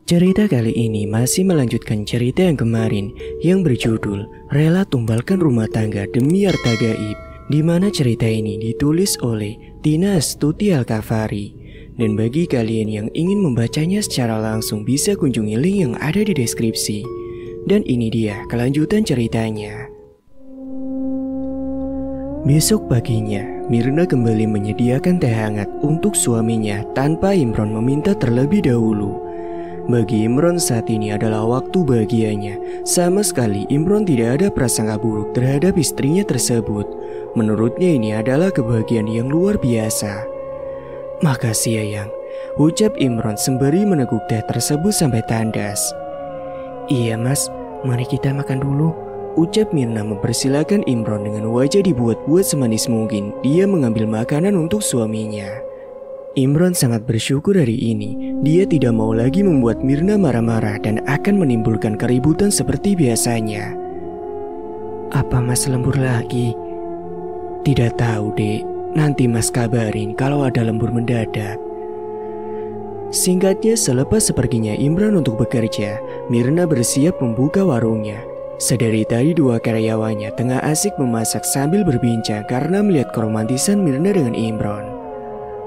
Cerita kali ini masih melanjutkan cerita yang kemarin yang berjudul Rela Tumbalkan Rumah Tangga Demi Harta Gaib, di mana cerita ini ditulis oleh Tina Astuti Alkafari. Dan bagi kalian yang ingin membacanya secara langsung bisa kunjungi link yang ada di deskripsi. Dan ini dia kelanjutan ceritanya. Besok paginya, Mirna kembali menyediakan teh hangat untuk suaminya tanpa Imron meminta terlebih dahulu. Bagi Imron saat ini adalah waktu bahagianya. Sama sekali Imron tidak ada prasangka buruk terhadap istrinya tersebut. Menurutnya ini adalah kebahagiaan yang luar biasa. "Makasih Ayang," ucap Imron sembari meneguk teh tersebut sampai tandas. "Iya Mas, mari kita makan dulu," ucap Mirna mempersilakan Imron dengan wajah dibuat-buat semanis mungkin. Dia mengambil makanan untuk suaminya. Imron sangat bersyukur hari ini. Dia tidak mau lagi membuat Mirna marah-marah dan akan menimbulkan keributan seperti biasanya. "Apa Mas lembur lagi?" "Tidak tahu Dek, nanti Mas kabarin kalau ada lembur mendadak." Singkatnya, selepas seperginya Imron untuk bekerja, Mirna bersiap membuka warungnya. Sedari tadi dua karyawannya tengah asik memasak sambil berbincang karena melihat keromantisan Mirna dengan Imron.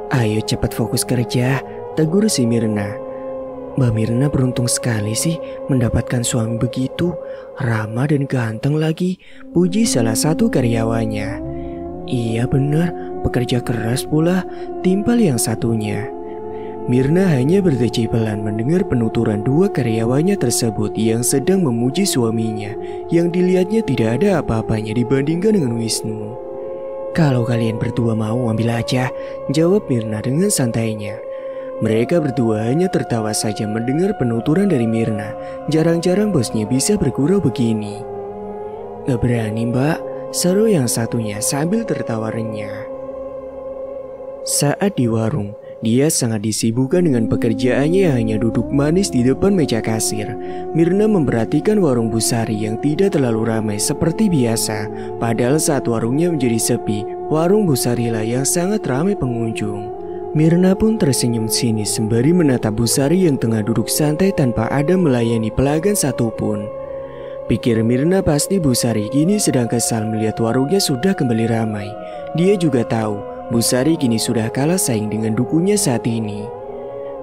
"Ayo cepat fokus kerja," tegur si Mirna. "Mbak Mirna beruntung sekali sih mendapatkan suami begitu, ramah dan ganteng lagi," puji salah satu karyawannya. "Iya benar, pekerja keras pula," timpal yang satunya. Mirna hanya berdeci pelan mendengar penuturan dua karyawannya tersebut yang sedang memuji suaminya yang dilihatnya tidak ada apa-apanya dibandingkan dengan Wisnu. "Kalau kalian berdua mau ambil aja," jawab Mirna dengan santainya. Mereka berdua hanya tertawa saja mendengar penuturan dari Mirna. Jarang-jarang bosnya bisa bergurau begini. "Gak berani Mbak," seru yang satunya sambil tertawa renyah. Saat di warung, dia sangat disibukkan dengan pekerjaannya yang hanya duduk manis di depan meja kasir. Mirna memperhatikan warung Bu Sari yang tidak terlalu ramai seperti biasa. Padahal saat warungnya menjadi sepi, warung Bu Sari lah yang sangat ramai pengunjung. Mirna pun tersenyum sinis sembari menatap Bu Sari yang tengah duduk santai tanpa ada melayani pelanggan satupun. Pikir Mirna pasti Bu Sari kini sedang kesal melihat warungnya sudah kembali ramai. Dia juga tahu Bu Sari kini sudah kalah saing dengan dukunya saat ini.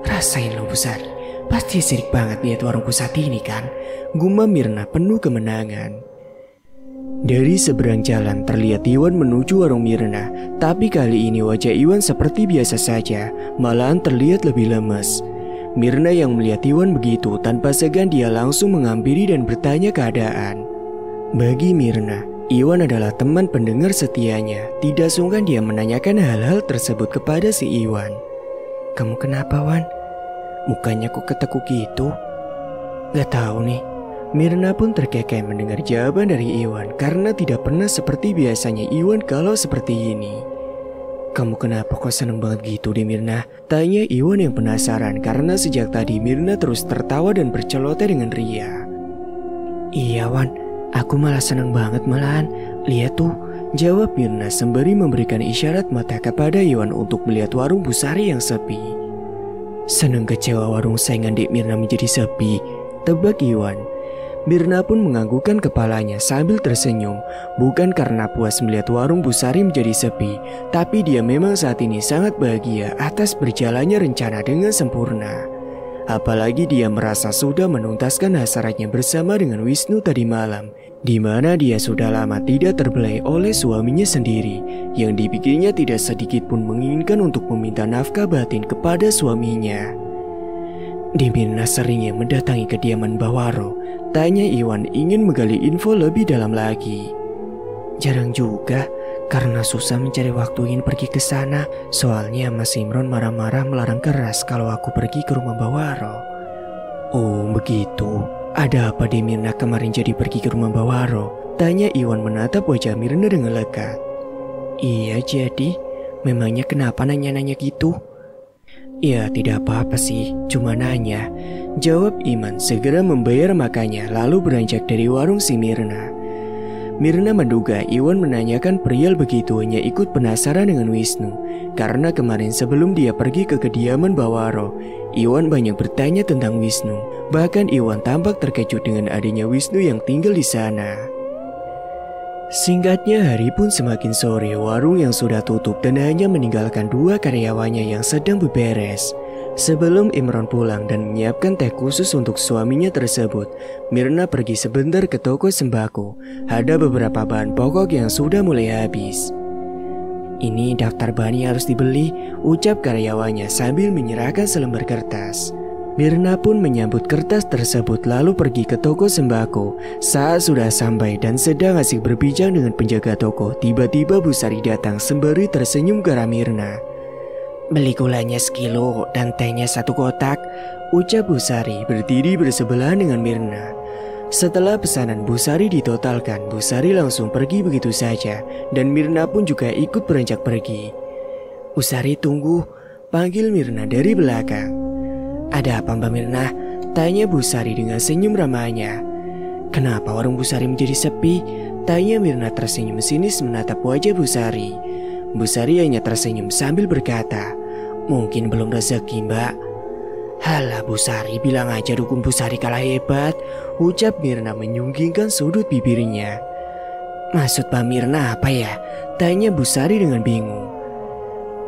"Rasain lo Bu Sari, pasti sirik banget lihat warungku saat ini kan?" gumam Mirna penuh kemenangan. Dari seberang jalan terlihat Iwan menuju warung Mirna. Tapi kali ini wajah Iwan seperti biasa saja, malahan terlihat lebih lemes. Mirna yang melihat Iwan begitu tanpa segan dia langsung menghampiri dan bertanya keadaan. Bagi Mirna, Iwan adalah teman pendengar setianya. Tidak sungkan dia menanyakan hal-hal tersebut kepada si Iwan. "Kamu kenapa Wan? Mukanya kok ketekuk gitu?" "Gak tahu nih." Mirna pun terkekeh mendengar jawaban dari Iwan karena tidak pernah seperti biasanya Iwan kalau seperti ini. "Kamu kenapa kok seneng banget gitu deh Mirna?" tanya Iwan yang penasaran karena sejak tadi Mirna terus tertawa dan berceloteh dengan ria. "Iya Wan, aku malah seneng banget malahan. Lihat tuh," jawab Mirna sembari memberikan isyarat mata kepada Iwan untuk melihat warung Bu Sari yang sepi. "Seneng kecewa warung saingan Dek Mirna menjadi sepi," tebak Iwan. Mirna pun menganggukkan kepalanya sambil tersenyum. Bukan karena puas melihat warung Bu Sari menjadi sepi, tapi dia memang saat ini sangat bahagia atas berjalannya rencana dengan sempurna. Apalagi dia merasa sudah menuntaskan hasratnya bersama dengan Wisnu tadi malam, di mana dia sudah lama tidak terbelai oleh suaminya sendiri, yang dipikirnya tidak sedikit pun menginginkan untuk meminta nafkah batin kepada suaminya. "Di Mirna seringnya mendatangi kediaman Mbak Waro?" tanya Iwan ingin menggali info lebih dalam lagi. "Jarang juga, karena susah mencari waktu ingin pergi ke sana. Soalnya Mas Imron marah-marah melarang keras kalau aku pergi ke rumah Mbak Waro." "Oh begitu, ada apa di Mirna kemarin jadi pergi ke rumah Mbak Waro?" tanya Iwan menatap wajah Mirna dengan lekat. "Iya jadi, memangnya kenapa nanya-nanya gitu?" "Ya tidak apa-apa sih, cuma nanya," jawab Iman segera membayar makannya lalu beranjak dari warung si Mirna. Mirna menduga Iwan menanyakan perihal begitu hanya ikut penasaran dengan Wisnu. Karena kemarin sebelum dia pergi ke kediaman Bawaro, Iwan banyak bertanya tentang Wisnu. Bahkan Iwan tampak terkejut dengan adanya Wisnu yang tinggal di sana. Singkatnya, hari pun semakin sore. Warung yang sudah tutup dan hanya meninggalkan 2 karyawannya yang sedang beberes. Sebelum Imron pulang dan menyiapkan teh khusus untuk suaminya tersebut, Mirna pergi sebentar ke toko sembako. Ada beberapa bahan pokok yang sudah mulai habis. "Ini daftar bahan yang harus dibeli," ucap karyawannya sambil menyerahkan selembar kertas. Mirna pun menyambut kertas tersebut lalu pergi ke toko sembako. Saat sudah sampai dan sedang asik berbincang dengan penjaga toko, tiba-tiba Bu Sari datang sembari tersenyum ke arah Mirna. "Beli gulanya sekilo dan tehnya 1 kotak," ucap Bu Sari berdiri bersebelahan dengan Mirna. Setelah pesanan Bu Sari ditotalkan, Bu Sari langsung pergi begitu saja dan Mirna pun juga ikut beranjak pergi. "Bu Sari, tunggu," panggil Mirna dari belakang. "Ada apa Mbak Mirna?" tanya Bu Sari dengan senyum ramahnya. "Kenapa warung Bu Sari menjadi sepi?" tanya Mirna tersenyum sinis menatap wajah Bu Sari. Bu Sari hanya tersenyum sambil berkata, "Mungkin belum rezeki Mbak." "Halah Bu Sari, bilang aja dukun Bu Sari kalah hebat," ucap Mirna menyunggingkan sudut bibirnya. "Maksud Mbak Mirna apa ya?" tanya Bu Sari dengan bingung.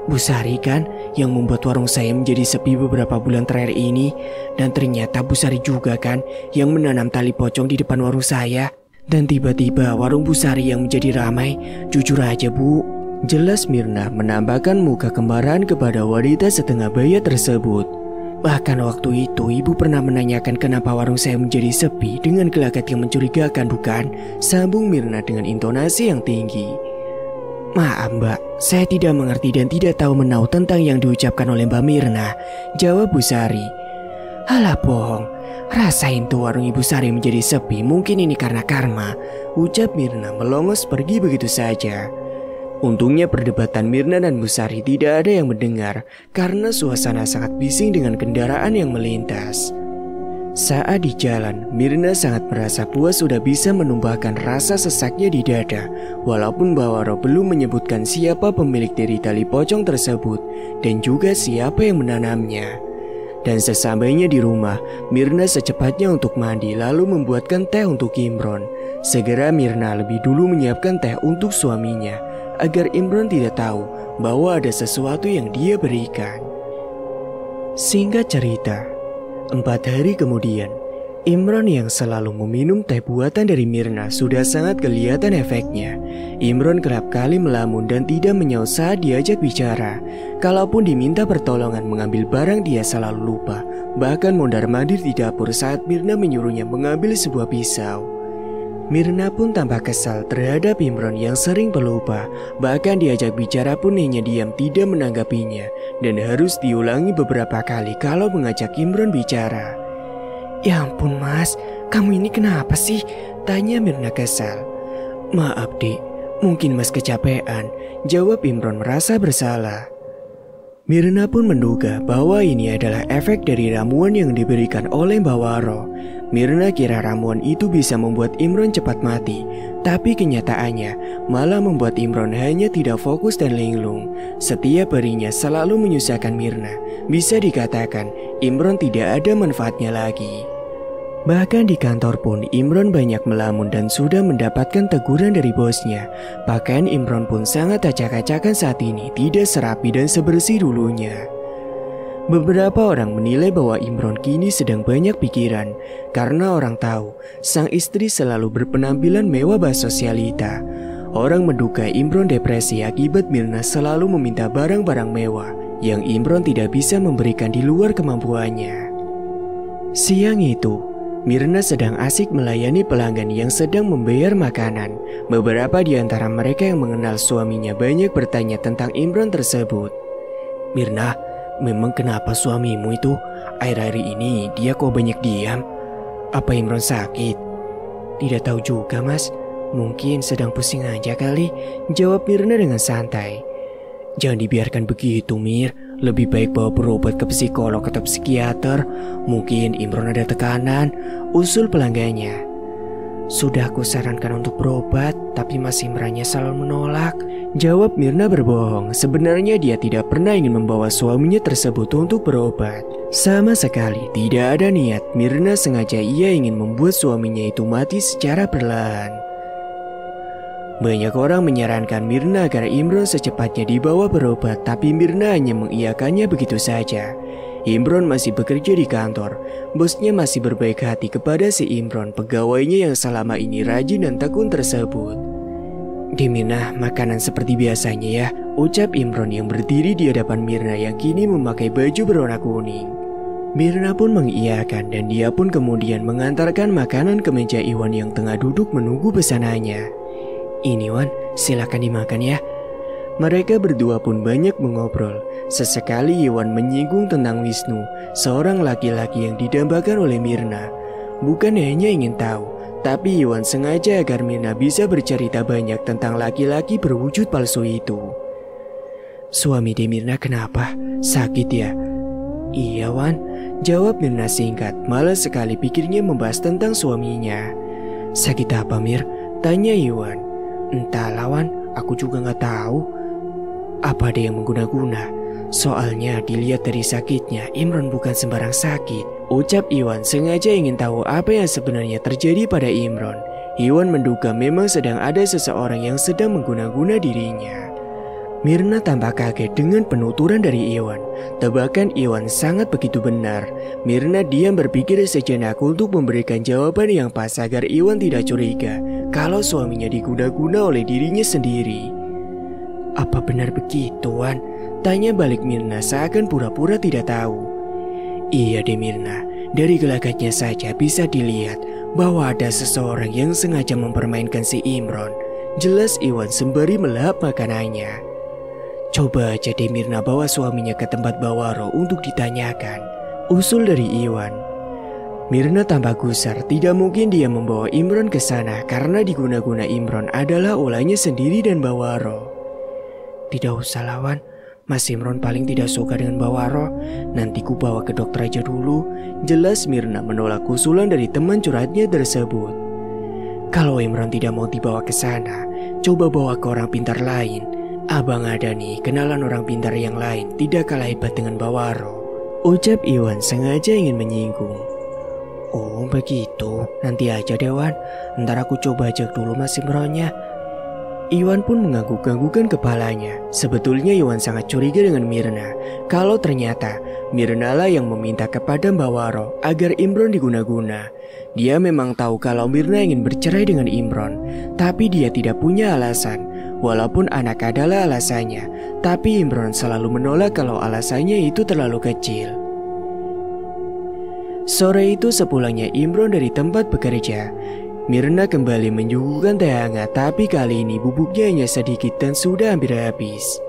"Bu Sari kan yang membuat warung saya menjadi sepi beberapa bulan terakhir ini. Dan ternyata Bu Sari juga kan yang menanam tali pocong di depan warung saya. Dan tiba-tiba warung Bu Sari yang menjadi ramai. Jujur aja Bu," jelas Mirna menambahkan muka kemarahan kepada wanita setengah baya tersebut. "Bahkan waktu itu ibu pernah menanyakan kenapa warung saya menjadi sepi dengan gelagat yang mencurigakan bukan?" sambung Mirna dengan intonasi yang tinggi. "Maaf Mbak, saya tidak mengerti dan tidak tahu menau tentang yang diucapkan oleh Mbak Mirna," jawab Bu Sari. "Halah bohong, rasain tuh warung Ibu Sari menjadi sepi, mungkin ini karena karma," ucap Mirna melongos pergi begitu saja. Untungnya perdebatan Mirna dan Bu Sari tidak ada yang mendengar karena suasana sangat bising dengan kendaraan yang melintas. Saat di jalan, Mirna sangat merasa puas sudah bisa menumbahkan rasa sesaknya di dada. Walaupun Bawaro belum menyebutkan siapa pemilik dari tali pocong tersebut dan juga siapa yang menanamnya. Dan sesampainya di rumah, Mirna secepatnya untuk mandi lalu membuatkan teh untuk Imron. Segera Mirna lebih dulu menyiapkan teh untuk suaminya agar Imron tidak tahu bahwa ada sesuatu yang dia berikan. Singkat cerita, 4 hari kemudian, Imron yang selalu meminum teh buatan dari Mirna sudah sangat kelihatan efeknya. Imron kerap kali melamun dan tidak menyaut saat diajak bicara. Kalaupun diminta pertolongan mengambil barang, dia selalu lupa. Bahkan mondar-mandir di dapur saat Mirna menyuruhnya mengambil sebuah pisau. Mirna pun tampak kesal terhadap Imron yang sering pelupa. Bahkan diajak bicara pun hanya diam tidak menanggapinya. Dan harus diulangi beberapa kali kalau mengajak Imron bicara. "Ya ampun Mas, kamu ini kenapa sih?" tanya Mirna kesal. "Maaf Dik, mungkin Mas kecapean," jawab Imron merasa bersalah. Mirna pun menduga bahwa ini adalah efek dari ramuan yang diberikan oleh Bawaro. Mirna kira ramuan itu bisa membuat Imron cepat mati, tapi kenyataannya malah membuat Imron hanya tidak fokus dan linglung. Setiap harinya selalu menyusahkan Mirna. Bisa dikatakan Imron tidak ada manfaatnya lagi. Bahkan di kantor pun Imron banyak melamun dan sudah mendapatkan teguran dari bosnya. Pakaian Imron pun sangat acak-acakan saat ini, tidak serapi dan sebersih dulunya. Beberapa orang menilai bahwa Imron kini sedang banyak pikiran karena orang tahu sang istri selalu berpenampilan mewah bersosialita. Orang menduga Imron depresi akibat Mirna selalu meminta barang-barang mewah yang Imron tidak bisa memberikan di luar kemampuannya. Siang itu, Mirna sedang asik melayani pelanggan yang sedang membayar makanan. Beberapa di antara mereka yang mengenal suaminya banyak bertanya tentang Imron tersebut. "Mirna, memang kenapa suamimu itu akhir-akhir ini dia kok banyak diam? Apa Imron sakit?" "Tidak tahu juga Mas, mungkin sedang pusing aja kali," jawab Mirna dengan santai. "Jangan dibiarkan begitu Mir, lebih baik bawa berobat ke psikolog atau psikiater. Mungkin Imron ada tekanan," usul pelanggannya. "Sudah aku sarankan untuk berobat, tapi Mas Imrannya selalu menolak," Jawab Mirna berbohong. Sebenarnya dia tidak pernah ingin membawa suaminya tersebut untuk berobat. Sama sekali tidak ada niat. Mirna sengaja ia ingin membuat suaminya itu mati secara perlahan. Banyak orang menyarankan Mirna agar Imron secepatnya dibawa berobat, tapi Mirna hanya mengiyakannya begitu saja. Imron masih bekerja di kantor. Bosnya masih berbaik hati kepada si Imron, pegawainya yang selama ini rajin dan tekun tersebut. "Mirna, makanan seperti biasanya ya," ucap Imron yang berdiri di hadapan Mirna yang kini memakai baju berwarna kuning. Mirna pun mengiyakan dan dia pun kemudian mengantarkan makanan ke meja Iwan yang tengah duduk menunggu pesanannya. "Ini Wan, silakan dimakan ya." Mereka berdua pun banyak mengobrol. Sesekali Iwan menyinggung tentang Wisnu, seorang laki-laki yang didambakan oleh Mirna. Bukan hanya ingin tahu, tapi Iwan sengaja agar Mirna bisa bercerita banyak tentang laki-laki berwujud palsu itu. "Suami Mirna kenapa? Sakit ya?" "Iya Wan," jawab Mirna singkat. Malas sekali pikirnya membahas tentang suaminya. "Sakit apa Mir?" tanya Iwan. "Entahlah Wan, aku juga gak tahu. Apa ada yang mengguna-guna? Soalnya dilihat dari sakitnya, Imron bukan sembarang sakit," ucap Iwan sengaja ingin tahu apa yang sebenarnya terjadi pada Imron. Iwan menduga memang sedang ada seseorang yang sedang mengguna-guna dirinya. Mirna tampak kaget dengan penuturan dari Iwan. Tebakan Iwan sangat begitu benar. Mirna diam berpikir sejenak untuk memberikan jawaban yang pas agar Iwan tidak curiga kalau suaminya diguna-guna oleh dirinya sendiri. "Apa benar begitu Wan?" tanya balik Mirna seakan pura-pura tidak tahu. "Iya Mirna, dari gelagatnya saja bisa dilihat bahwa ada seseorang yang sengaja mempermainkan si Imron," jelas Iwan sembari melahap makanannya. "Coba aja Mirna bawa suaminya ke tempat Bawaro untuk ditanyakan," usul dari Iwan. Mirna tampak gusar, tidak mungkin dia membawa Imron ke sana karena diguna-guna Imron adalah olahnya sendiri dan Bawaro. "Tidak usah lawan, Mas Imron paling tidak suka dengan Bawaro. Nanti ku bawa ke dokter aja dulu," jelas Mirna menolak usulan dari teman curhatnya tersebut. "Kalau Imron tidak mau dibawa ke sana, coba bawa ke orang pintar lain. Abang ada nih kenalan orang pintar yang lain, tidak kalah hebat dengan Bawaro," ucap Iwan sengaja ingin menyinggung. "Oh begitu, nanti aja Dewan. Ntar aku coba ajak dulu Mas Imronnya." Iwan pun mengangguk-anggukkan kepalanya. Sebetulnya Iwan sangat curiga dengan Mirna. Kalau ternyata Mirna lah yang meminta kepada Mbak Waro agar Imron diguna-guna. Dia memang tahu kalau Mirna ingin bercerai dengan Imron, tapi dia tidak punya alasan. Walaupun anak adalah alasannya, tapi Imron selalu menolak kalau alasannya itu terlalu kecil. Sore itu sepulangnya Imron dari tempat bekerja, Mirna kembali menyuguhkan teh hangat, tapi kali ini bubuknya hanya sedikit dan sudah hampir habis.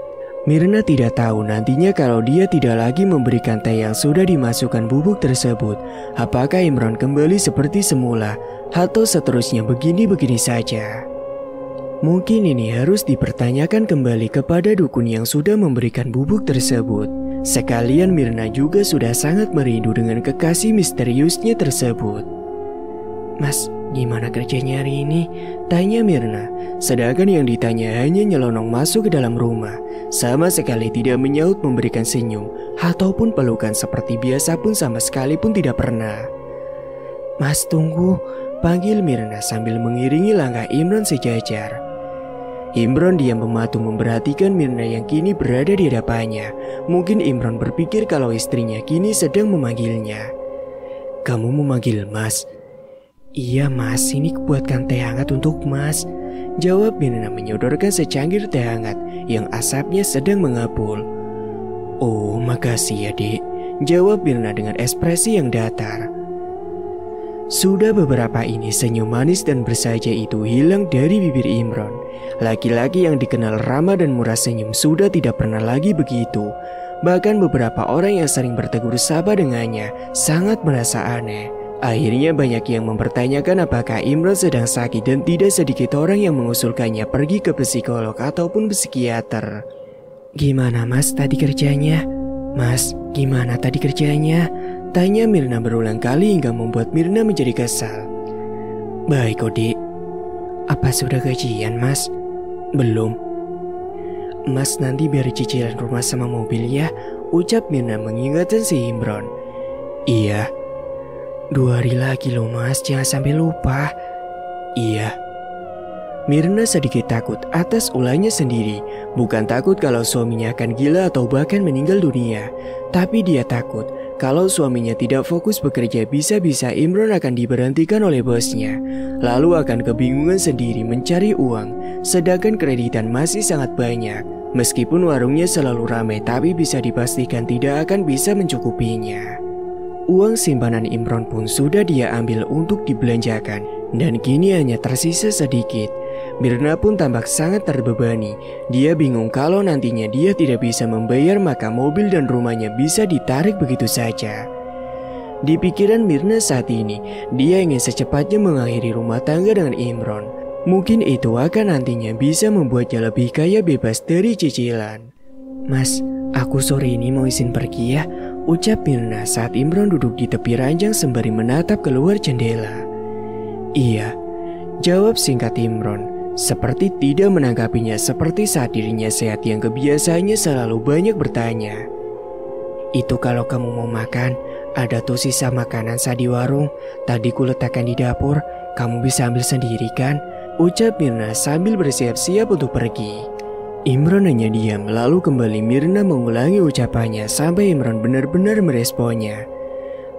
Mirna tidak tahu nantinya kalau dia tidak lagi memberikan teh yang sudah dimasukkan bubuk tersebut, apakah Imron kembali seperti semula atau seterusnya begini-begini saja. Mungkin ini harus dipertanyakan kembali kepada dukun yang sudah memberikan bubuk tersebut. Sekalian Mirna juga sudah sangat merindu dengan kekasih misteriusnya tersebut. "Mas, gimana kerjanya hari ini?" tanya Mirna. Sedangkan yang ditanya hanya nyelonong masuk ke dalam rumah. Sama sekali tidak menyaut, memberikan senyum ataupun pelukan seperti biasa pun sama sekali pun tidak pernah. "Mas tunggu," panggil Mirna sambil mengiringi langkah Imron sejajar. Imron diam mematung memperhatikan Mirna yang kini berada di hadapannya. Mungkin Imron berpikir kalau istrinya kini sedang memanggilnya. "Kamu memanggil Mas?" "Iya Mas, ini kubuatkan teh hangat untuk Mas," jawab Mirna menyodorkan secangkir teh hangat yang asapnya sedang mengapul. "Oh makasih ya Dek," jawab Mirna dengan ekspresi yang datar. Sudah beberapa ini senyum manis dan bersahaja itu hilang dari bibir Imron. Laki-laki yang dikenal ramah dan murah senyum sudah tidak pernah lagi begitu. Bahkan beberapa orang yang sering bertegur sapa dengannya sangat merasa aneh. Akhirnya banyak yang mempertanyakan apakah Imron sedang sakit dan tidak sedikit orang yang mengusulkannya pergi ke psikolog ataupun psikiater. "Gimana Mas tadi kerjanya? Mas, gimana tadi kerjanya?" tanya Mirna berulang kali hingga membuat Mirna menjadi kesal. "Baik kok Dik." "Apa sudah gajian Mas?" "Belum." Mas nanti biar cicilan rumah sama mobil ya, ucap Mirna mengingatkan si Imron. Iya. 2 hari lagi loh mas, jangan sampai lupa. Iya. Mirna sedikit takut atas ulahnya sendiri. Bukan takut kalau suaminya akan gila atau bahkan meninggal dunia. Tapi dia takut kalau suaminya tidak fokus bekerja, bisa-bisa Imron akan diberhentikan oleh bosnya. Lalu akan kebingungan sendiri mencari uang, sedangkan kreditan masih sangat banyak. Meskipun warungnya selalu ramai, tapi bisa dipastikan tidak akan bisa mencukupinya. Uang simpanan Imron pun sudah dia ambil untuk dibelanjakan, dan kini hanya tersisa sedikit. Mirna pun tampak sangat terbebani. Dia bingung kalau nantinya dia tidak bisa membayar, maka mobil dan rumahnya bisa ditarik begitu saja. Di pikiran Mirna saat ini, dia ingin secepatnya mengakhiri rumah tangga dengan Imron. Mungkin itu akan nantinya bisa membuatnya lebih kaya bebas dari cicilan. Mas, aku sore ini mau izin pergi ya, ucap Mirna saat Imron duduk di tepi ranjang sembari menatap keluar jendela. Iya, jawab singkat Imron, seperti tidak menanggapinya seperti saat dirinya sehat yang kebiasaannya selalu banyak bertanya. Itu kalau kamu mau makan, ada tuh sisa makanan saat di warung, tadi kuletakkan di dapur, kamu bisa ambil sendiri kan? Ucap Mirna sambil bersiap-siap untuk pergi. Imron hanya diam, lalu kembali Mirna mengulangi ucapannya sampai Imron benar-benar meresponnya.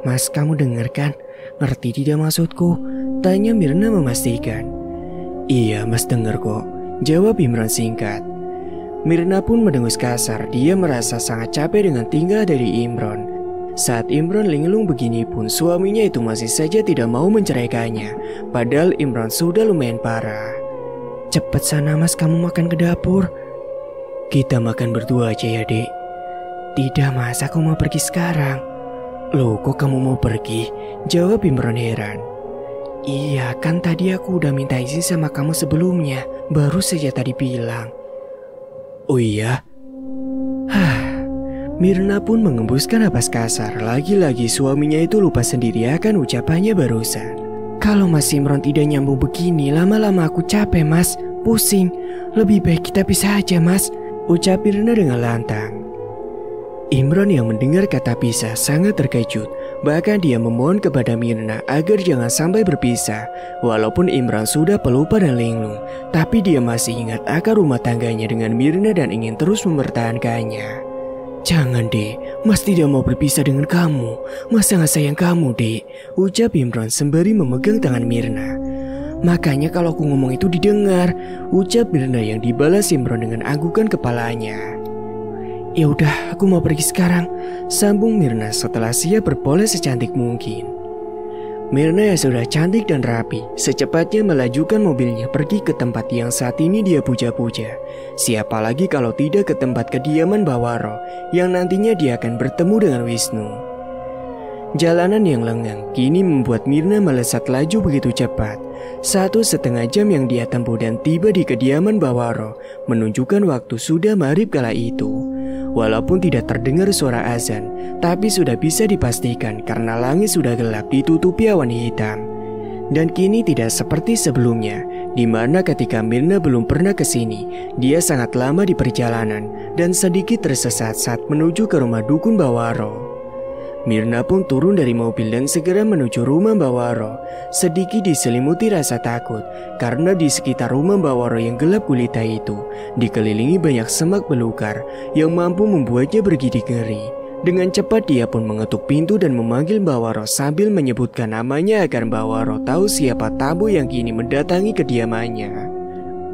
Mas, kamu dengar kan? Ngerti tidak maksudku? Tanya Mirna memastikan. Iya, mas dengar kok, jawab Imron singkat. Mirna pun mendengus kasar, dia merasa sangat capek dengan tinggal dari Imron. Saat Imron linglung begini pun suaminya itu masih saja tidak mau menceraikannya. Padahal Imron sudah lumayan parah. Cepat sana mas, kamu makan ke dapur. Kita makan berdua aja ya dek. Tidak mas, aku mau pergi sekarang. Loh kok kamu mau pergi? Jawab Imron heran. Iya kan tadi aku udah minta izin sama kamu sebelumnya. Baru saja tadi bilang. Oh iya? Mirna pun mengembuskan napas kasar. Lagi-lagi suaminya itu lupa sendiri akan ucapannya barusan. Kalau Mas Imron tidak nyambung begini, lama-lama aku capek mas, pusing. Lebih baik kita pisah aja mas, ucap Mirna dengan lantang. Imron yang mendengar kata pisah sangat terkejut. Bahkan dia memohon kepada Mirna agar jangan sampai berpisah. Walaupun Imron sudah pelupa dan linglung, tapi dia masih ingat akan rumah tangganya dengan Mirna dan ingin terus mempertahankannya. Jangan dek, mas tidak mau berpisah dengan kamu. Mas sangat sayang kamu dek, ucap Imron sembari memegang tangan Mirna. Makanya kalau aku ngomong itu didengar, ucap Mirna yang dibalas Imron dengan anggukan kepalanya. Ya udah, aku mau pergi sekarang, sambung Mirna setelah siap berpoles secantik mungkin. Mirna yang sudah cantik dan rapi, secepatnya melajukan mobilnya pergi ke tempat yang saat ini dia puja-puja. Siapa lagi kalau tidak ke tempat kediaman Bawaro, yang nantinya dia akan bertemu dengan Wisnu. Jalanan yang lengang kini membuat Mirna melesat laju begitu cepat. 1,5 jam yang dia tempuh dan tiba di kediaman Bawaro, menunjukkan waktu sudah maghrib kala itu. Walaupun tidak terdengar suara azan, tapi sudah bisa dipastikan karena langit sudah gelap ditutupi awan hitam. Dan kini tidak seperti sebelumnya, di mana ketika Mirna belum pernah ke sini, dia sangat lama di perjalanan dan sedikit tersesat saat menuju ke rumah dukun Bawaro. Mirna pun turun dari mobil dan segera menuju rumah Bawaro. Sedikit diselimuti rasa takut karena di sekitar rumah Bawaro yang gelap gulita itu dikelilingi banyak semak belukar yang mampu membuatnya bergidik ngeri. Dengan cepat dia pun mengetuk pintu dan memanggil Bawaro sambil menyebutkan namanya agar Bawaro tahu siapa tamu yang kini mendatangi kediamannya.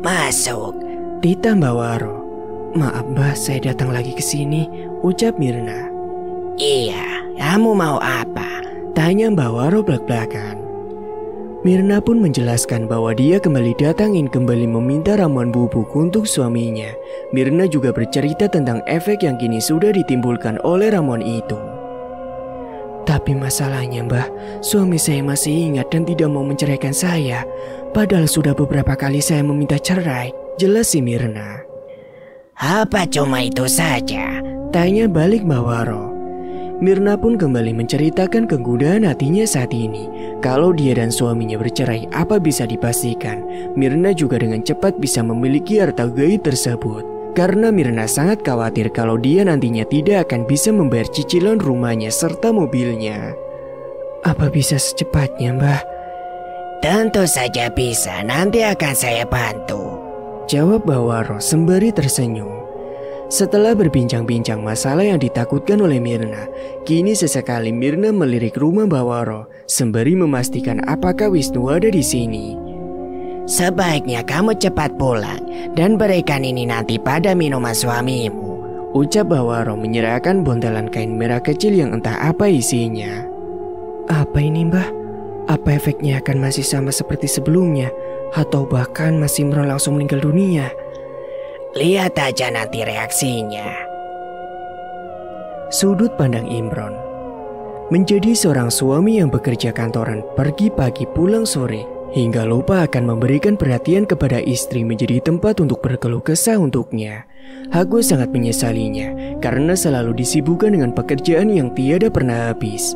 Masuk, tita Bawaro. Maaf mbah, saya datang lagi ke sini, ucap Mirna. Iya, kamu mau apa? Tanya Bawaro belak-belakan. Mirna pun menjelaskan bahwa dia kembali datang ingin kembali meminta ramuan bubuk untuk suaminya. Mirna juga bercerita tentang efek yang kini sudah ditimbulkan oleh ramuan itu. Tapi masalahnya mbah, suami saya masih ingat dan tidak mau menceraikan saya. Padahal sudah beberapa kali saya meminta cerai, jelas si Mirna. Apa cuma itu saja? Tanya balik Bawaro. Mirna pun kembali menceritakan kegundahan hatinya saat ini. Kalau dia dan suaminya bercerai, apa bisa dipastikan Mirna juga dengan cepat bisa memiliki harta gaib tersebut. karena Mirna sangat khawatir kalau dia nantinya tidak akan bisa membayar cicilan rumahnya serta mobilnya. Apa bisa secepatnya, Mbah? Tentu saja bisa, nanti akan saya bantu, jawab Bawaro sembari tersenyum. Setelah berbincang-bincang masalah yang ditakutkan oleh Mirna, kini sesekali Mirna melirik rumah Bawaro sembari memastikan apakah Wisnu ada di sini. Sebaiknya kamu cepat pulang dan berikan ini nanti pada minuman suamimu, ucap Bawaro menyerahkan bontelan kain merah kecil yang entah apa isinya. Apa ini, Mbah? Apa efeknya akan masih sama seperti sebelumnya? Atau bahkan masih langsung meninggal dunia? Lihat aja nanti reaksinya. Sudut pandang Imron. Menjadi seorang suami yang bekerja kantoran pergi pagi pulang sore hingga lupa akan memberikan perhatian kepada istri menjadi tempat untuk berkeluh kesah untuknya. Aku sangat menyesalinya karena selalu disibukkan dengan pekerjaan yang tiada pernah habis.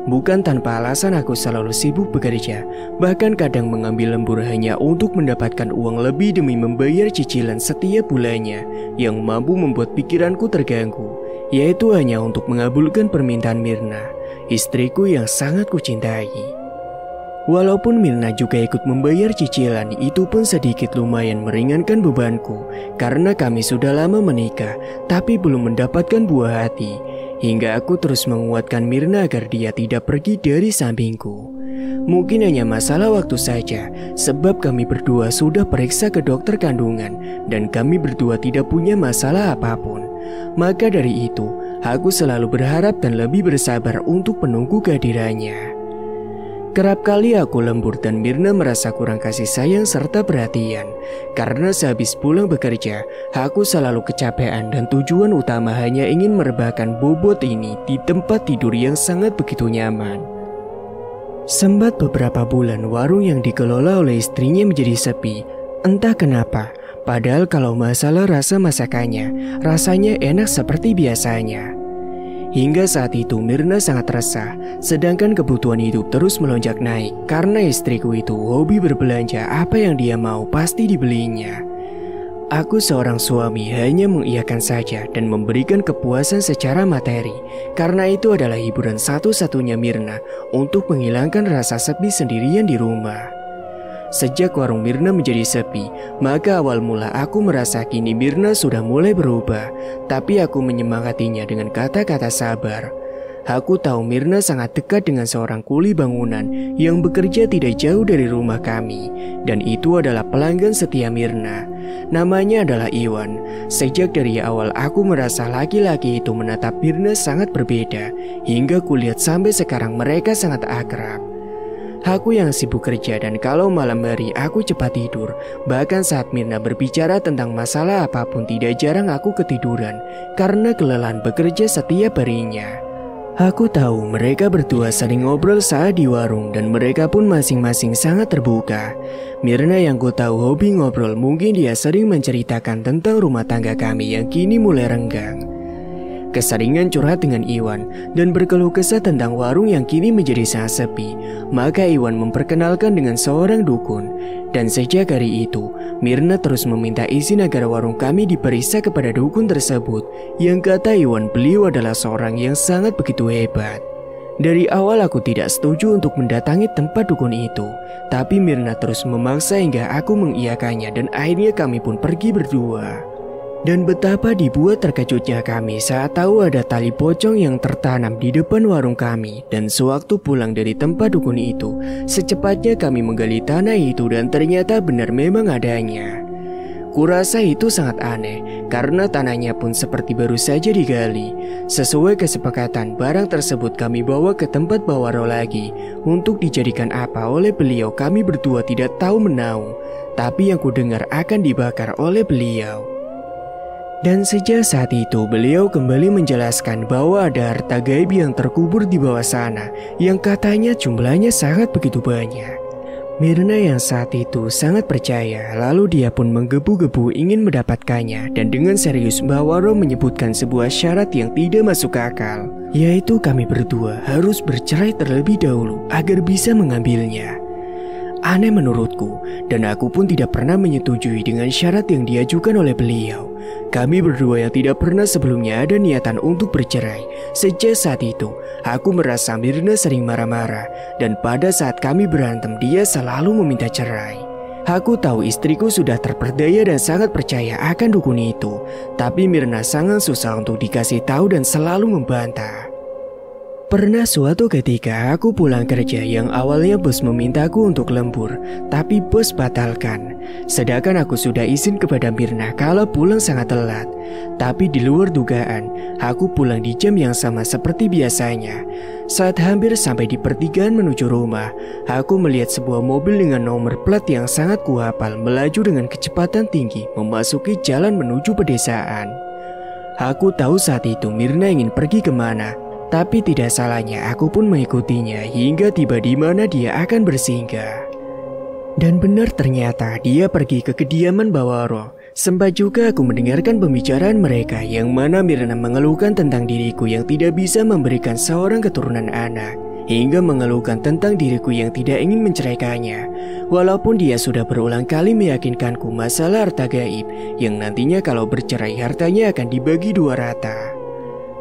Bukan tanpa alasan aku selalu sibuk bekerja, bahkan kadang mengambil lembur hanya untuk mendapatkan uang lebih demi membayar cicilan setiap bulannya yang mampu membuat pikiranku terganggu, yaitu hanya untuk mengabulkan permintaan Mirna, istriku yang sangat kucintai. Walaupun Mirna juga ikut membayar cicilan, itu pun sedikit lumayan meringankan bebanku karena kami sudah lama menikah tapi belum mendapatkan buah hati. Hingga aku terus menguatkan Mirna agar dia tidak pergi dari sampingku. Mungkin hanya masalah waktu saja, sebab kami berdua sudah periksa ke dokter kandungan dan kami berdua tidak punya masalah apapun. Maka dari itu, aku selalu berharap dan lebih bersabar untuk menunggu kehadirannya. Kerap kali aku lembur dan Mirna merasa kurang kasih sayang serta perhatian. Karena sehabis pulang bekerja, aku selalu kecapean dan tujuan utama hanya ingin merebahkan bobot ini di tempat tidur yang sangat begitu nyaman. Sempat beberapa bulan warung yang dikelola oleh istrinya menjadi sepi. Entah kenapa, padahal kalau masalah rasa masakannya, rasanya enak seperti biasanya. Hingga saat itu Mirna sangat resah, sedangkan kebutuhan hidup terus melonjak naik karena istriku itu hobi berbelanja, apa yang dia mau pasti dibelinya. Aku seorang suami hanya mengiyakan saja dan memberikan kepuasan secara materi, karena itu adalah hiburan satu-satunya Mirna untuk menghilangkan rasa sepi sendirian di rumah. Sejak warung Mirna menjadi sepi, maka awal mula aku merasa kini Mirna sudah mulai berubah. Tapi aku menyemangatinya dengan kata-kata sabar. Aku tahu Mirna sangat dekat dengan seorang kuli bangunan yang bekerja tidak jauh dari rumah kami. Dan itu adalah pelanggan setia Mirna. Namanya adalah Iwan. Sejak dari awal aku merasa laki-laki itu menatap Mirna sangat berbeda. Hingga kulihat sampai sekarang mereka sangat akrab. Aku yang sibuk kerja dan kalau malam hari aku cepat tidur. Bahkan saat Mirna berbicara tentang masalah apapun tidak jarang aku ketiduran karena kelelahan bekerja setiap harinya. Aku tahu mereka berdua sering ngobrol saat di warung dan mereka pun masing-masing sangat terbuka. Mirna yang ku tahu hobi ngobrol, mungkin dia sering menceritakan tentang rumah tangga kami yang kini mulai renggang. Keseringan curhat dengan Iwan dan berkeluh kesah tentang warung yang kini menjadi sangat sepi. Maka Iwan memperkenalkan dengan seorang dukun. Dan sejak hari itu, Mirna terus meminta izin agar warung kami diperiksa kepada dukun tersebut. Yang kata Iwan, beliau adalah seorang yang sangat begitu hebat. Dari awal aku tidak setuju untuk mendatangi tempat dukun itu. Tapi Mirna terus memaksa hingga aku mengiyakannya dan akhirnya kami pun pergi berdua. Dan betapa dibuat terkejutnya kami saat tahu ada tali pocong yang tertanam di depan warung kami. Dan sewaktu pulang dari tempat dukun itu, secepatnya kami menggali tanah itu dan ternyata benar memang adanya. Kurasa itu sangat aneh karena tanahnya pun seperti baru saja digali. Sesuai kesepakatan, barang tersebut kami bawa ke tempat Bawaro lagi untuk dijadikan apa oleh beliau. Kami berdua tidak tahu menau, tapi yang kudengar akan dibakar oleh beliau. Dan sejak saat itu beliau kembali menjelaskan bahwa ada harta gaib yang terkubur di bawah sana yang katanya jumlahnya sangat begitu banyak. Mirna yang saat itu sangat percaya, lalu dia pun menggebu-gebu ingin mendapatkannya dan dengan serius Bawaro menyebutkan sebuah syarat yang tidak masuk akal, yaitu kami berdua harus bercerai terlebih dahulu agar bisa mengambilnya. Aneh menurutku, dan aku pun tidak pernah menyetujui dengan syarat yang diajukan oleh beliau. Kami berdua yang tidak pernah sebelumnya ada niatan untuk bercerai. Sejak saat itu, aku merasa Mirna sering marah-marah. Dan pada saat kami berantem, dia selalu meminta cerai. Aku tahu istriku sudah terperdaya dan sangat percaya akan dukun itu. Tapi Mirna sangat susah untuk dikasih tahu dan selalu membantah. Pernah suatu ketika aku pulang kerja yang awalnya bos memintaku untuk lembur, tapi bos batalkan. Sedangkan aku sudah izin kepada Mirna kalau pulang sangat telat. Tapi di luar dugaan, aku pulang di jam yang sama seperti biasanya. Saat hampir sampai di pertigaan menuju rumah, aku melihat sebuah mobil dengan nomor plat yang sangat kuhafal melaju dengan kecepatan tinggi memasuki jalan menuju pedesaan. Aku tahu saat itu Mirna ingin pergi kemana. Tapi tidak salahnya aku pun mengikutinya hingga tiba di mana dia akan bersinggah. Dan benar ternyata dia pergi ke kediaman Bawaro. Sempat juga aku mendengarkan pembicaraan mereka yang mana Mirna mengeluhkan tentang diriku yang tidak bisa memberikan seorang keturunan anak. Hingga mengeluhkan tentang diriku yang tidak ingin menceraikannya. Walaupun dia sudah berulang kali meyakinkanku masalah harta gaib yang nantinya kalau bercerai hartanya akan dibagi 2 rata.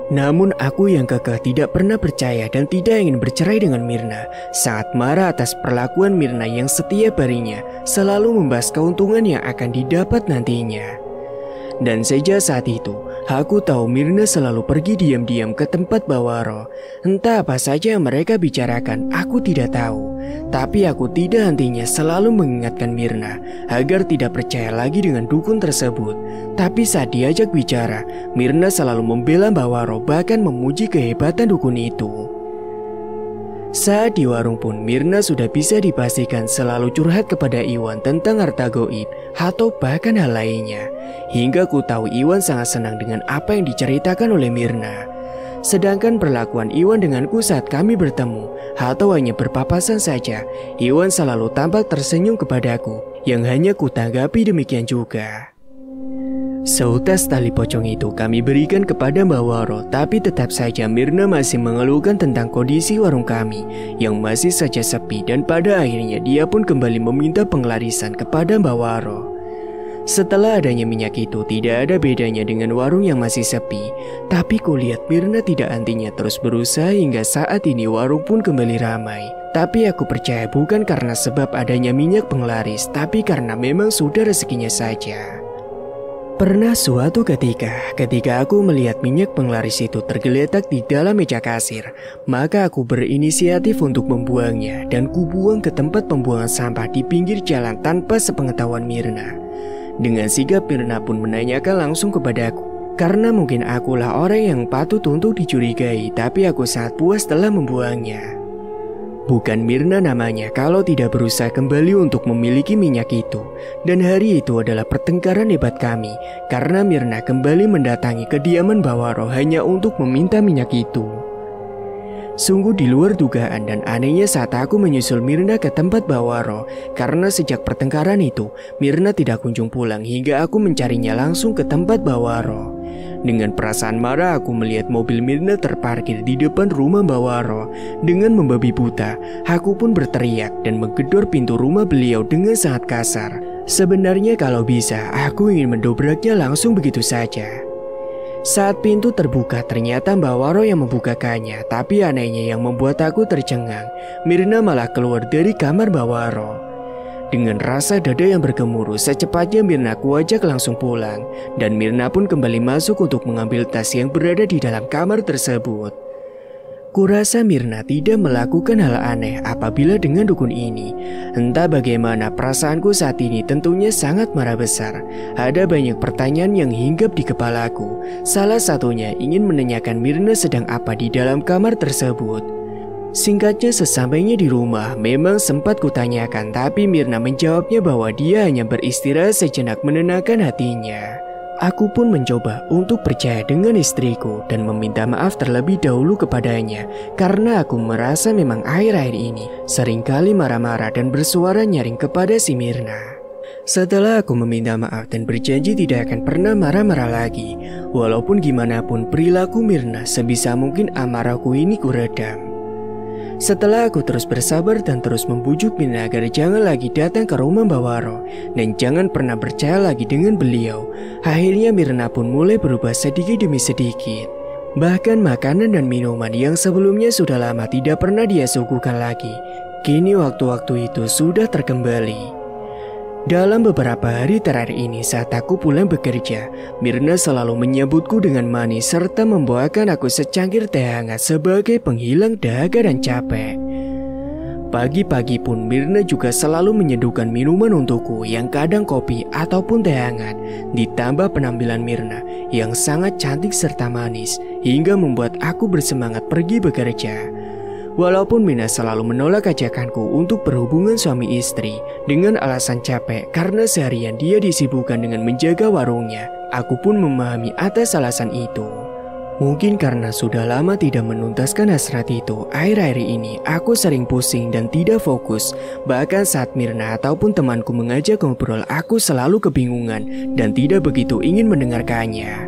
Namun aku yang kekeh tidak pernah percaya dan tidak ingin bercerai dengan Mirna. Sangat marah atas perlakuan Mirna yang setiap harinya selalu membahas keuntungan yang akan didapat nantinya. Dan sejak saat itu, aku tahu Mirna selalu pergi diam-diam ke tempat Bawaro. Entah apa saja yang mereka bicarakan, aku tidak tahu. Tapi aku tidak hentinya selalu mengingatkan Mirna agar tidak percaya lagi dengan dukun tersebut. Tapi saat diajak bicara, Mirna selalu membela Bawaro bahkan memuji kehebatan dukun itu. Saat di warung pun Mirna sudah bisa dipastikan selalu curhat kepada Iwan tentang harta goib atau bahkan hal lainnya. Hingga ku tahu Iwan sangat senang dengan apa yang diceritakan oleh Mirna. Sedangkan perlakuan Iwan denganku saat kami bertemu atau hanya berpapasan saja, Iwan selalu tampak tersenyum kepadaku yang hanya ku tanggapi demikian juga. Seutas tali pocong itu kami berikan kepada Mbak Waro, tapi tetap saja Mirna masih mengeluhkan tentang kondisi warung kami yang masih saja sepi dan pada akhirnya dia pun kembali meminta penglarisan kepada Mbak Waro. Setelah adanya minyak itu tidak ada bedanya dengan warung yang masih sepi, tapi kulihat Mirna tidak hentinya terus berusaha hingga saat ini warung pun kembali ramai. Tapi aku percaya bukan karena sebab adanya minyak penglaris, tapi karena memang sudah rezekinya saja. Pernah suatu ketika aku melihat minyak penglaris itu tergeletak di dalam meja kasir, maka aku berinisiatif untuk membuangnya dan kubuang ke tempat pembuangan sampah di pinggir jalan tanpa sepengetahuan Mirna. Dengan sigap Mirna pun menanyakan langsung kepadaku, karena mungkin akulah orang yang patut untuk dicurigai, tapi aku sangat puas telah membuangnya. Bukan Mirna namanya kalau tidak berusaha kembali untuk memiliki minyak itu. Dan hari itu adalah pertengkaran hebat kami karena Mirna kembali mendatangi kediaman Bawaro hanya untuk meminta minyak itu. Sungguh di luar dugaan dan anehnya saat aku menyusul Mirna ke tempat Bawaro, karena sejak pertengkaran itu Mirna tidak kunjung pulang hingga aku mencarinya langsung ke tempat Bawaro. Dengan perasaan marah aku melihat mobil Mirna terparkir di depan rumah Bawaro. Dengan membabi buta, aku pun berteriak dan menggedor pintu rumah beliau dengan sangat kasar. Sebenarnya kalau bisa, aku ingin mendobraknya langsung begitu saja. Saat pintu terbuka ternyata Mbak Waro yang membukakannya, tapi anehnya yang membuat aku tercengang, Mirna malah keluar dari kamar Mbak Waro. Dengan rasa dada yang bergemuruh, secepatnya Mirna kuajak langsung pulang, dan Mirna pun kembali masuk untuk mengambil tas yang berada di dalam kamar tersebut. Kurasa Mirna tidak melakukan hal aneh apabila dengan dukun ini. Entah bagaimana perasaanku saat ini tentunya sangat marah besar. Ada banyak pertanyaan yang hinggap di kepalaku. Salah satunya ingin menanyakan Mirna sedang apa di dalam kamar tersebut. Singkatnya sesampainya di rumah memang sempat kutanyakan, tapi Mirna menjawabnya bahwa dia hanya beristirahat sejenak menenangkan hatinya. Aku pun mencoba untuk percaya dengan istriku dan meminta maaf terlebih dahulu kepadanya karena aku merasa memang akhir-akhir ini seringkali marah-marah dan bersuara nyaring kepada si Mirna. Setelah aku meminta maaf dan berjanji tidak akan pernah marah-marah lagi, walaupun gimana pun perilaku Mirna sebisa mungkin amarahku ini kuredam. Setelah aku terus bersabar dan terus membujuk Mirna agar jangan lagi datang ke rumah Mbak Waro dan jangan pernah percaya lagi dengan beliau, akhirnya Mirna pun mulai berubah sedikit demi sedikit. Bahkan makanan dan minuman yang sebelumnya sudah lama tidak pernah dia suguhkan lagi, kini waktu-waktu itu sudah terkembali. Dalam beberapa hari terakhir ini saat aku pulang bekerja, Mirna selalu menyambutku dengan manis serta membawakan aku secangkir teh hangat sebagai penghilang dahaga dan capek. Pagi-pagi pun Mirna juga selalu menyeduhkan minuman untukku yang kadang kopi ataupun teh hangat, ditambah penampilan Mirna yang sangat cantik serta manis hingga membuat aku bersemangat pergi bekerja. Walaupun Mirna selalu menolak ajakanku untuk berhubungan suami istri dengan alasan capek karena seharian dia disibukkan dengan menjaga warungnya, aku pun memahami atas alasan itu. Mungkin karena sudah lama tidak menuntaskan hasrat itu, akhir-akhir ini aku sering pusing dan tidak fokus. Bahkan saat Mirna ataupun temanku mengajak ngobrol, aku selalu kebingungan dan tidak begitu ingin mendengarkannya.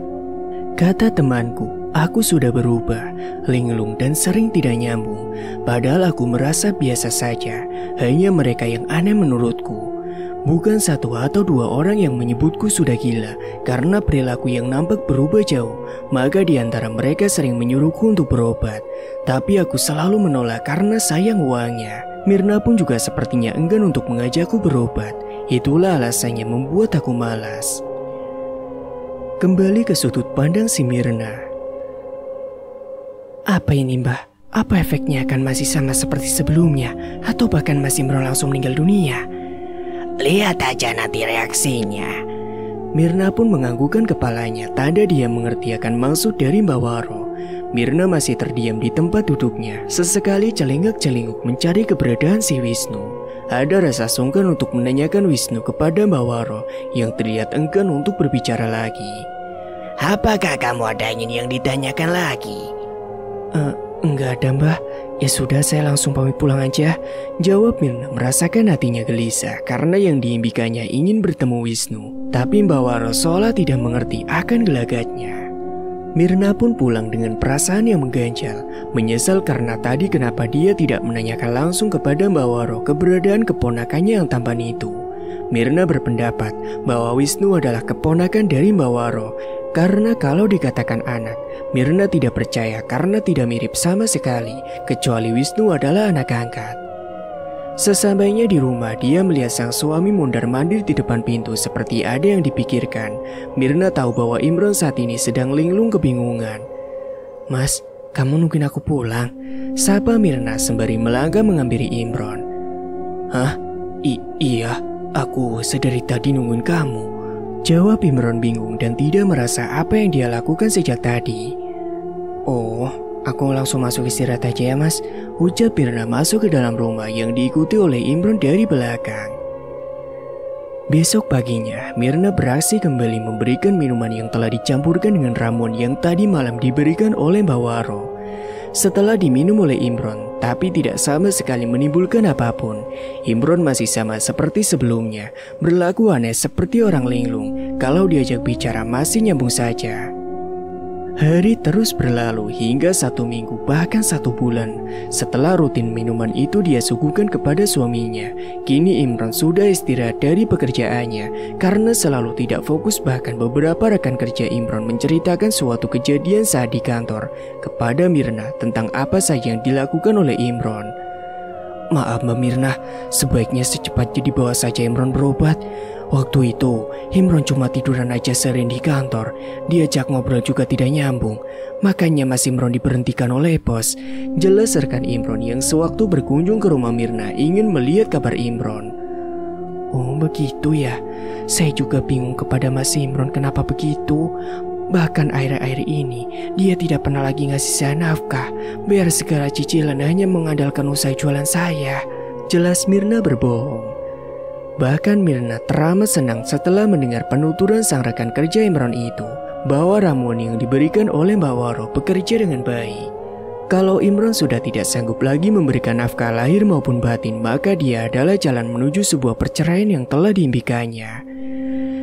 Kata temanku, aku sudah berubah, linglung dan sering tidak nyambung. Padahal aku merasa biasa saja, hanya mereka yang aneh menurutku. Bukan satu atau dua orang yang menyebutku sudah gila karena perilaku yang nampak berubah jauh. Maka di antara mereka sering menyuruhku untuk berobat. Tapi aku selalu menolak karena sayang uangnya. Mirna pun juga sepertinya enggan untuk mengajakku berobat. Itulah alasannya membuat aku malas. Kembali ke sudut pandang si Mirna. Apa ini mbah? Apa efeknya akan masih sama seperti sebelumnya? Atau bahkan masih langsung meninggal dunia? Lihat aja nanti reaksinya. Mirna pun menganggukkan kepalanya, tanda dia mengerti akan maksud dari Mbak Waro. Mirna masih terdiam di tempat duduknya, sesekali celingak-celinguk mencari keberadaan si Wisnu. Ada rasa sungkan untuk menanyakan Wisnu kepada Mbak Waro yang terlihat enggan untuk berbicara lagi. Apakah kamu ada yang ditanyakan lagi? Enggak ada mbah. Ya sudah, saya langsung pamit pulang aja, jawab Mirna merasakan hatinya gelisah karena yang diimpikannya ingin bertemu Wisnu. Tapi Mbak Waro seolah tidak mengerti akan gelagatnya. Mirna pun pulang dengan perasaan yang mengganjal, menyesal karena tadi kenapa dia tidak menanyakan langsung kepada Mbak Waro keberadaan keponakannya yang tampan itu. Mirna berpendapat bahwa Wisnu adalah keponakan dari Mbak Waro, karena kalau dikatakan anak, Mirna tidak percaya karena tidak mirip sama sekali, kecuali Wisnu adalah anak angkat. Sesampainya di rumah, dia melihat sang suami mondar-mandir di depan pintu seperti ada yang dipikirkan. Mirna tahu bahwa Imron saat ini sedang linglung kebingungan. Mas, kamu nungguin aku pulang? Sapa Mirna sembari melangkah menghampiri Imron. Hah? Iya, aku sedari tadi nungguin kamu, jawab Imron bingung dan tidak merasa apa yang dia lakukan sejak tadi. Oh, aku langsung masuk istirahat aja ya mas, ucap Mirna masuk ke dalam rumah yang diikuti oleh Imron dari belakang. Besok paginya, Mirna beraksi kembali memberikan minuman yang telah dicampurkan dengan ramuan yang tadi malam diberikan oleh Mbak Waro. Setelah diminum oleh Imron, tapi tidak sama sekali menimbulkan apapun. Imron masih sama seperti sebelumnya, berlaku aneh seperti orang linglung. Kalau diajak bicara masih nyambung saja. Hari terus berlalu hingga 1 minggu bahkan 1 bulan. Setelah rutin minuman itu dia suguhkan kepada suaminya, kini Imron sudah istirahat dari pekerjaannya karena selalu tidak fokus. Bahkan beberapa rekan kerja Imron menceritakan suatu kejadian saat di kantor kepada Mirna tentang apa saja yang dilakukan oleh Imron. Maaf Mbak Mirna, sebaiknya secepatnya dibawa saja Imron berobat. Waktu itu, Imron cuma tiduran aja sering di kantor. Diajak ngobrol juga tidak nyambung. Makanya Mas Imron diberhentikan oleh bos. Jelas rekan Imron yang sewaktu berkunjung ke rumah Mirna ingin melihat kabar Imron. Oh begitu ya, saya juga bingung kepada Mas Imron kenapa begitu. Bahkan akhir-akhir ini, dia tidak pernah lagi ngasih saya nafkah. Biar segala cicilan hanya mengandalkan usaha jualan saya. Jelas Mirna berbohong. Bahkan Mirna teramat senang setelah mendengar penuturan sang rekan kerja Imron itu, bahwa ramuan yang diberikan oleh Mbak Waro bekerja dengan baik. Kalau Imron sudah tidak sanggup lagi memberikan nafkah lahir maupun batin, maka dia adalah jalan menuju sebuah perceraian yang telah diimpikannya.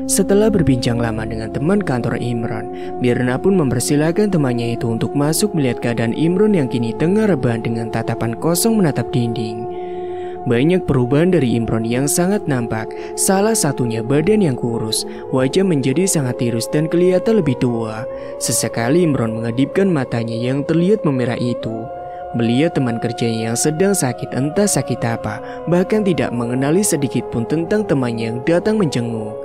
Setelah berbincang lama dengan teman kantor Imran, Mirna pun mempersilahkan temannya itu untuk masuk melihat keadaan Imran yang kini tengah rebahan dengan tatapan kosong menatap dinding. Banyak perubahan dari Imran yang sangat nampak, salah satunya badan yang kurus, wajah menjadi sangat tirus dan kelihatan lebih tua. Sesekali Imran mengedipkan matanya yang terlihat memerah itu. Melihat teman kerjanya yang sedang sakit, entah sakit apa, bahkan tidak mengenali sedikit pun tentang temannya yang datang menjenguk.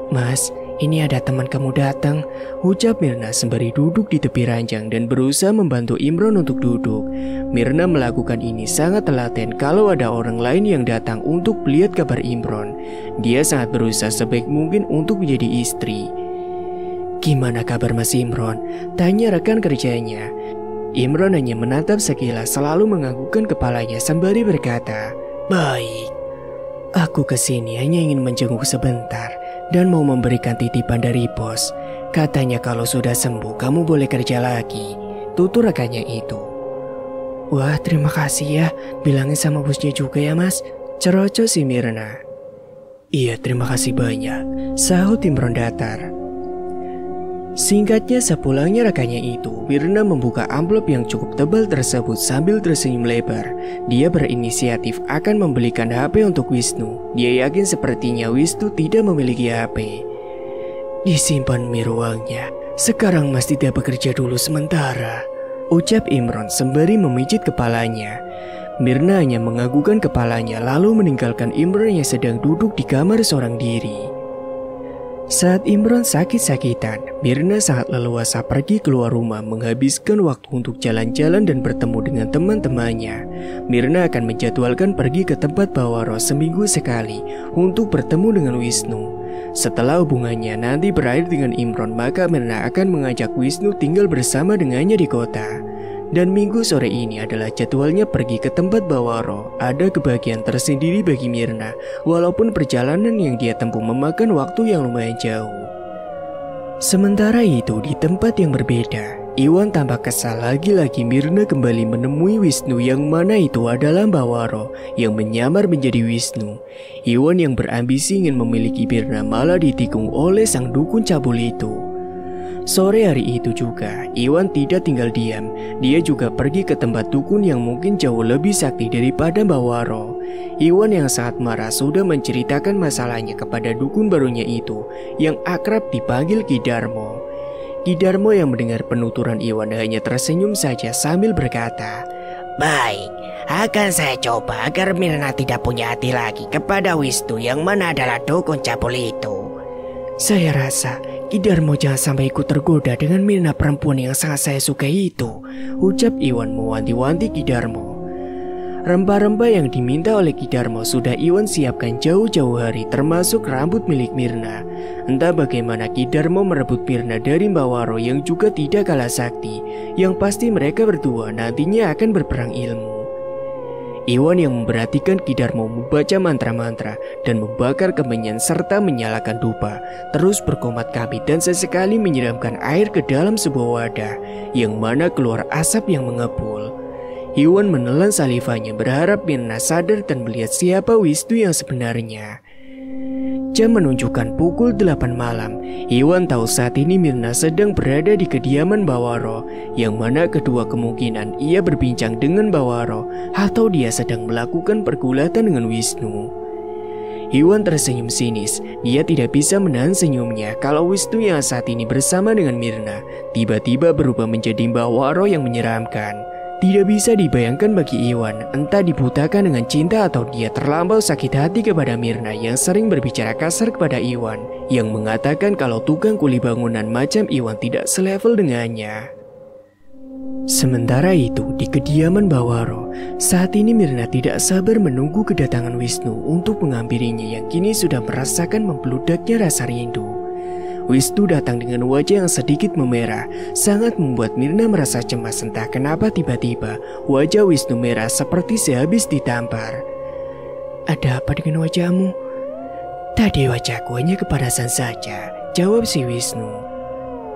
"Mas, ini ada teman kamu datang," ucap Mirna sembari duduk di tepi ranjang dan berusaha membantu Imran untuk duduk. Mirna melakukan ini sangat telaten kalau ada orang lain yang datang untuk melihat kabar Imran. Dia sangat berusaha sebaik mungkin untuk menjadi istri. "Gimana kabar Mas Imran?" tanya rekan kerjanya. Imran hanya menatap sekilas, selalu menganggukkan kepalanya sembari berkata, "Baik. Aku kesini hanya ingin menjenguk sebentar dan mau memberikan titipan dari bos. Katanya kalau sudah sembuh kamu boleh kerja lagi," tutur rekannya itu. "Wah, terima kasih ya, bilangin sama bosnya juga ya mas," cerocos si Mirna. "Iya, terima kasih banyak," sahut Imran datar. Singkatnya, sepulangnya rekannya itu, Mirna membuka amplop yang cukup tebal tersebut sambil tersenyum lebar. Dia berinisiatif akan membelikan HP untuk Wisnu. Dia yakin sepertinya Wisnu tidak memiliki HP. "Disimpan Mir uangnya. Sekarang mas tidak bekerja dulu sementara," ucap Imran sembari memijit kepalanya. Mirna hanya menganggukkan kepalanya lalu meninggalkan Imran yang sedang duduk di kamar seorang diri. Saat Imran sakit-sakitan, Mirna sangat leluasa pergi keluar rumah menghabiskan waktu untuk jalan-jalan dan bertemu dengan teman-temannya. Mirna akan menjadwalkan pergi ke tempat Bawaro seminggu sekali untuk bertemu dengan Wisnu. Setelah hubungannya nanti berakhir dengan Imran, maka Mirna akan mengajak Wisnu tinggal bersama dengannya di kota. Dan minggu sore ini adalah jadwalnya pergi ke tempat Bawaro. Ada kebahagiaan tersendiri bagi Mirna, walaupun perjalanan yang dia tempuh memakan waktu yang lumayan jauh. Sementara itu di tempat yang berbeda, Iwan tampak kesal lagi-lagi Mirna kembali menemui Wisnu yang mana itu adalah Bawaro yang menyamar menjadi Wisnu. Iwan yang berambisi ingin memiliki Mirna malah ditikung oleh sang dukun cabul itu. Sore hari itu juga, Iwan tidak tinggal diam. Dia juga pergi ke tempat dukun yang mungkin jauh lebih sakti daripada Bawaro. Iwan yang sangat marah sudah menceritakan masalahnya kepada dukun barunya itu yang akrab dipanggil Ki Darmo. Ki Darmo yang mendengar penuturan Iwan hanya tersenyum saja sambil berkata, "Baik, akan saya coba agar Mirna tidak punya hati lagi kepada Wisnu yang mana adalah dukun cabul itu." "Saya rasa Ki Darmo jangan sampai ikut tergoda dengan Mirna perempuan yang sangat saya sukai itu," ucap Iwan mewanti-wanti Ki Darmo. Rempah-rempah yang diminta oleh Ki Darmo sudah Iwan siapkan jauh-jauh hari, termasuk rambut milik Mirna. Entah bagaimana Ki Darmo merebut Mirna dari Bawaro yang juga tidak kalah sakti. Yang pasti mereka berdua nantinya akan berperang ilmu. Iwan yang memperhatikan Ki Darmo membaca mantra-mantra dan membakar kemenyan serta menyalakan dupa, terus berkomat kabit dan sesekali menyiramkan air ke dalam sebuah wadah yang mana keluar asap yang mengepul. Iwan menelan salivanya berharap Mirna sadar dan melihat siapa Wisnu yang sebenarnya. Jam menunjukkan pukul 8 malam. Iwan tahu saat ini Mirna sedang berada di kediaman Bawaro, yang mana kedua kemungkinan ia berbincang dengan Bawaro atau dia sedang melakukan pergulatan dengan Wisnu. Iwan tersenyum sinis. Dia tidak bisa menahan senyumnya kalau Wisnu yang saat ini bersama dengan Mirna tiba-tiba berubah menjadi Bawaro yang menyeramkan. Tidak bisa dibayangkan bagi Iwan, entah dibutakan dengan cinta atau dia terlampau sakit hati kepada Mirna yang sering berbicara kasar kepada Iwan, yang mengatakan kalau tukang kuli bangunan macam Iwan tidak selevel dengannya. Sementara itu, di kediaman Bawaro, saat ini Mirna tidak sabar menunggu kedatangan Wisnu untuk menghampirinya yang kini sudah merasakan membludaknya rasa rindu. Wisnu datang dengan wajah yang sedikit memerah, sangat membuat Mirna merasa cemas. Entah kenapa tiba-tiba wajah Wisnu merah seperti sehabis ditampar. "Ada apa dengan wajahmu?" "Tadi wajahku hanya kepanasan saja," jawab si Wisnu.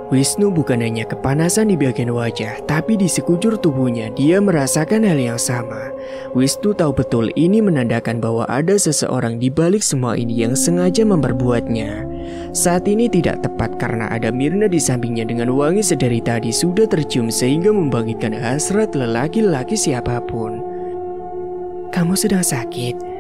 Wisnu bukan hanya kepanasan di bagian wajah, tapi di sekujur tubuhnya dia merasakan hal yang sama. Wisnu tahu betul ini menandakan bahwa ada seseorang di balik semua ini yang sengaja memperbuatnya. Saat ini tidak tepat karena ada Myrna di sampingnya dengan wangi sedari tadi sudah tercium sehingga membangkitkan hasrat lelaki-lelaki siapapun. Kamu sedang sakit?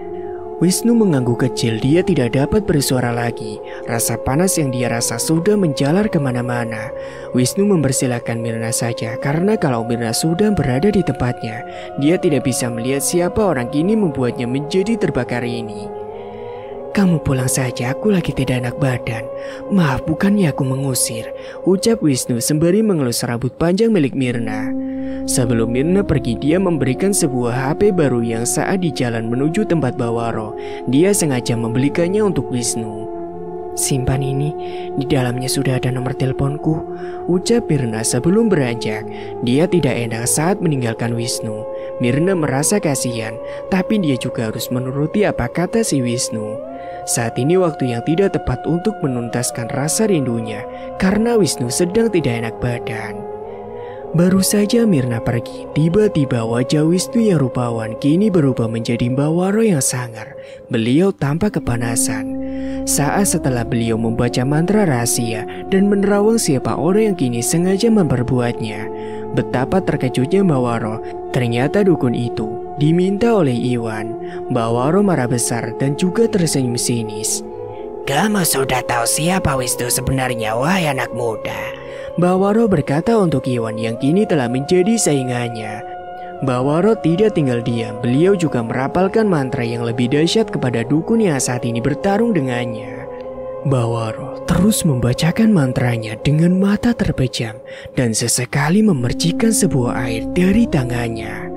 Wisnu mengangguk kecil, dia tidak dapat bersuara lagi. Rasa panas yang dia rasa sudah menjalar kemana-mana. Wisnu mempersilahkan Myrna saja, karena kalau Myrna sudah berada di tempatnya, dia tidak bisa melihat siapa orang kini membuatnya menjadi terbakar ini. Kamu pulang saja, aku lagi tidak enak badan. Maaf, bukannya aku mengusir, ucap Wisnu sembari mengelus rambut panjang milik Myrna. Sebelum Myrna pergi, dia memberikan sebuah HP baru yang saat di jalan menuju tempat Bawaro, dia sengaja membelikannya untuk Wisnu. Simpan ini, di dalamnya sudah ada nomor teleponku, ucap Myrna sebelum beranjak. Dia tidak enak saat meninggalkan Wisnu. Myrna merasa kasihan, tapi dia juga harus menuruti apa kata si Wisnu. Saat ini waktu yang tidak tepat untuk menuntaskan rasa rindunya, karena Wisnu sedang tidak enak badan. Baru saja Myrna pergi, tiba-tiba wajah Wisnu yang rupawan kini berubah menjadi Bawaro yang sangar. Beliau tampak kepanasan. Saat setelah beliau membaca mantra rahasia dan menerawang siapa orang yang kini sengaja memperbuatnya. Betapa terkejutnya Bawaro, ternyata dukun itu diminta oleh Iwan. Bawaro marah besar dan juga tersenyum sinis. Kamu sudah tahu siapa Wisnu sebenarnya, wahai anak muda. Bawaro berkata untuk Iwan yang kini telah menjadi saingannya. Bawaro tidak tinggal diam, beliau juga merapalkan mantra yang lebih dahsyat kepada dukun yang saat ini bertarung dengannya. Bawaro terus membacakan mantranya dengan mata terpejam dan sesekali memercikkan sebuah air dari tangannya.